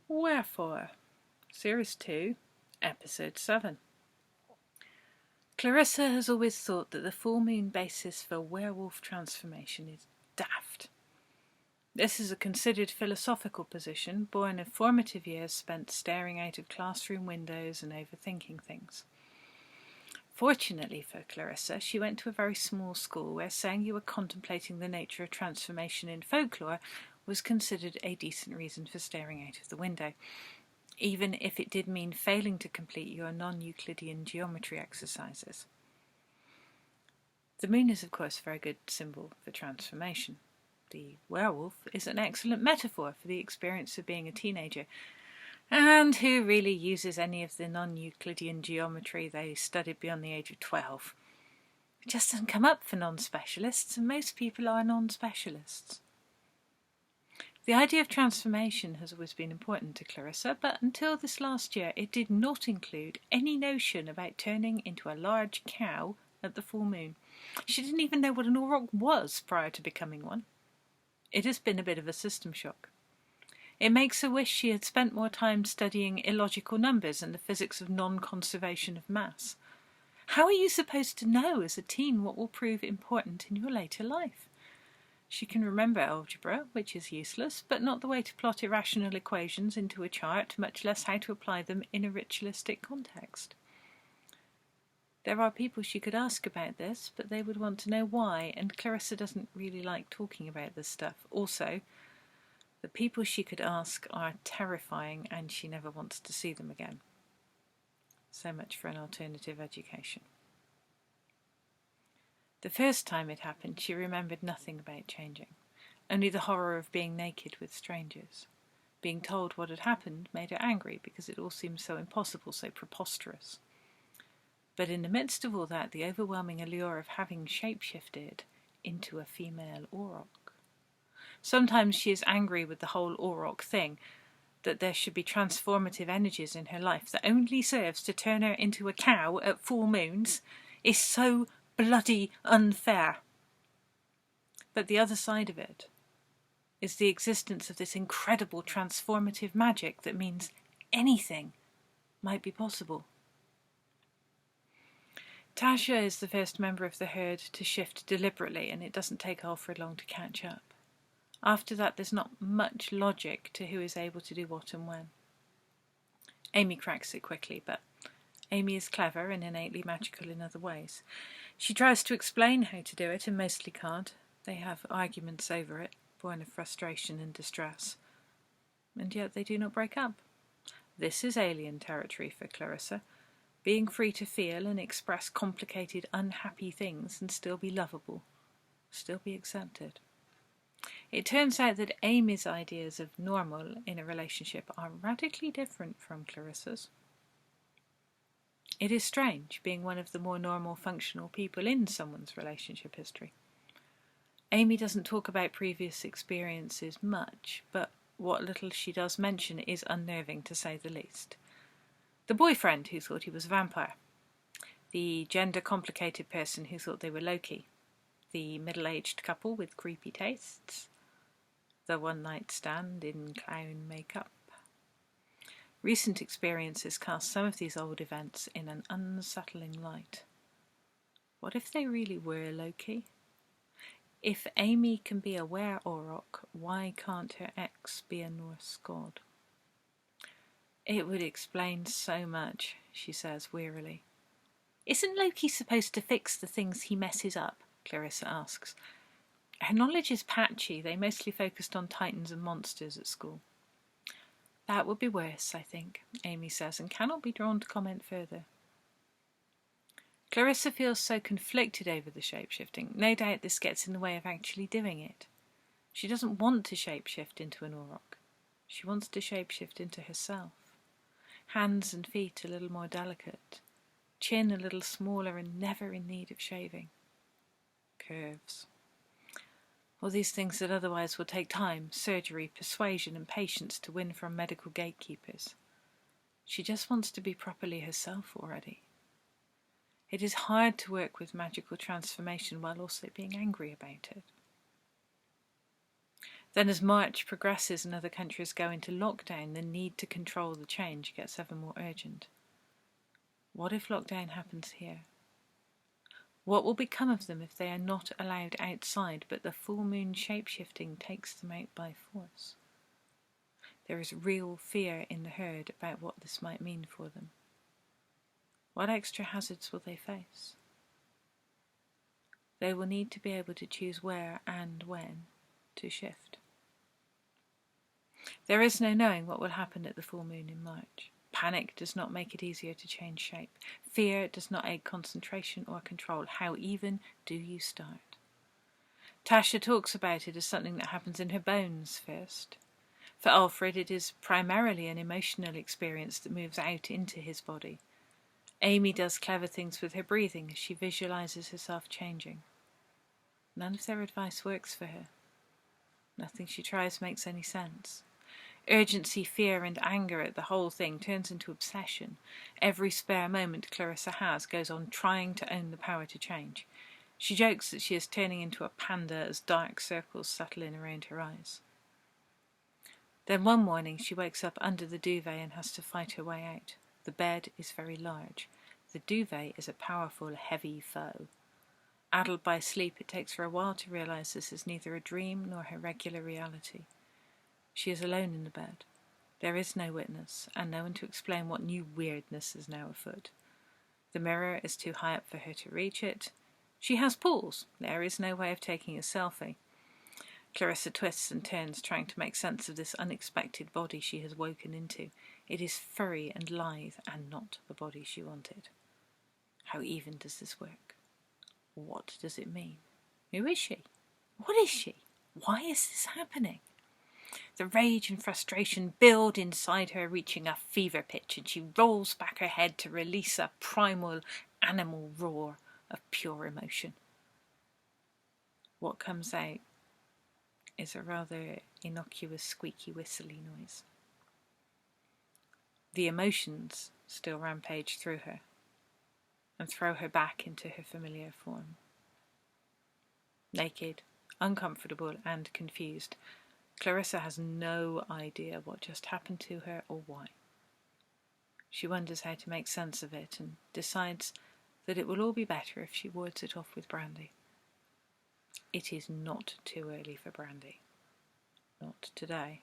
Wherefore, Series 2, Episode 7. Clarissa has always thought that the full moon basis for werewolf transformation is daft. This is a considered philosophical position born of formative years spent staring out of classroom windows and overthinking things. Fortunately for Clarissa, she went to a very small school where saying you were contemplating the nature of transformation in folklore was considered a decent reason for staring out of the window, even if it did mean failing to complete your non-Euclidean geometry exercises. The moon is, of course, a very good symbol for transformation. The werewolf is an excellent metaphor for the experience of being a teenager, and who really uses any of the non-Euclidean geometry they studied beyond the age of 12? It just doesn't come up for non-specialists, and most people are non-specialists. The idea of transformation has always been important to Clarissa, but until this last year it did not include any notion about turning into a large cow at the full moon. She didn't even know what an auroch was prior to becoming one. It has been a bit of a system shock. It makes her wish she had spent more time studying illogical numbers and the physics of non-conservation of mass. How are you supposed to know as a teen what will prove important in your later life? She can remember algebra, which is useless, but not the way to plot irrational equations into a chart, much less how to apply them in a ritualistic context. There are people she could ask about this, but they would want to know why, and Clarissa doesn't really like talking about this stuff. Also, the people she could ask are terrifying, and she never wants to see them again. So much for an alternative education. The first time it happened, she remembered nothing about changing, only the horror of being naked with strangers. Being told what had happened made her angry because it all seemed so impossible, so preposterous. But in the midst of all that, the overwhelming allure of having shapeshifted into a female auroch. Sometimes she is angry with the whole auroch thing, that there should be transformative energies in her life that only serves to turn her into a cow at full moons, is so bloody unfair. But the other side of it is the existence of this incredible transformative magic that means anything might be possible. Tasha is the first member of the herd to shift deliberately, and it doesn't take Alfred long to catch up. After that, there's not much logic to who is able to do what and when. Amy cracks it quickly, but Amy is clever and innately magical in other ways. She tries to explain how to do it and mostly can't. They have arguments over it, born of frustration and distress. And yet they do not break up. This is alien territory for Clarissa, being free to feel and express complicated, unhappy things and still be lovable, still be accepted. It turns out that Amy's ideas of normal in a relationship are radically different from Clarissa's. It is strange being one of the more normal, functional people in someone's relationship history. Amy doesn't talk about previous experiences much, but what little she does mention is unnerving, to say the least. The boyfriend who thought he was a vampire. The gender-complicated person who thought they were Loki. The middle-aged couple with creepy tastes. The one-night stand in clown makeup. Recent experiences cast some of these old events in an unsettling light. What if they really were Loki? If Amy can be a were-auroch, why can't her ex be a Norse god? It would explain so much, she says wearily. Isn't Loki supposed to fix the things he messes up? Clarissa asks. Her knowledge is patchy. They mostly focused on titans and monsters at school. That would be worse, I think, Amy says, and cannot be drawn to comment further. Clarissa feels so conflicted over the shapeshifting. No doubt this gets in the way of actually doing it. She doesn't want to shapeshift into an auroch. She wants to shapeshift into herself. Hands and feet a little more delicate. Chin a little smaller and never in need of shaving. Curves. All these things that otherwise will take time, surgery, persuasion and patience to win from medical gatekeepers. She just wants to be properly herself already. It is hard to work with magical transformation while also being angry about it. Then as March progresses and other countries go into lockdown, the need to control the change gets ever more urgent. What if lockdown happens here? What will become of them if they are not allowed outside, but the full moon shapeshifting takes them out by force? There is real fear in the herd about what this might mean for them. What extra hazards will they face? They will need to be able to choose where and when to shift. There is no knowing what will happen at the full moon in March. Panic does not make it easier to change shape. Fear does not aid concentration or control. How even do you start? Tasha talks about it as something that happens in her bones first. For Alfred, it is primarily an emotional experience that moves out into his body. Amy does clever things with her breathing as she visualizes herself changing. None of their advice works for her. Nothing she tries makes any sense. Urgency, fear and anger at the whole thing turns into obsession. Every spare moment Clarissa has goes on trying to own the power to change. She jokes that she is turning into a panda as dark circles settle in around her eyes. Then one morning she wakes up under the duvet and has to fight her way out. The bed is very large. The duvet is a powerful, heavy foe. Addled by sleep, it takes her a while to realise this is neither a dream nor her regular reality. She is alone in the bed. There is no witness, and no one to explain what new weirdness is now afoot. The mirror is too high up for her to reach it. She has pools. There is no way of taking a selfie. Clarissa twists and turns, trying to make sense of this unexpected body she has woken into. It is furry and lithe, and not the body she wanted. How even does this work? What does it mean? Who is she? What is she? Why is this happening? The rage and frustration build inside her, reaching a fever pitch, and she rolls back her head to release a primal animal roar of pure emotion. What comes out is a rather innocuous squeaky whistly noise. The emotions still rampage through her and throw her back into her familiar form. Naked, uncomfortable and confused, Clarissa has no idea what just happened to her or why. She wonders how to make sense of it and decides that it will all be better if she wards it off with brandy. It is not too early for brandy. Not today.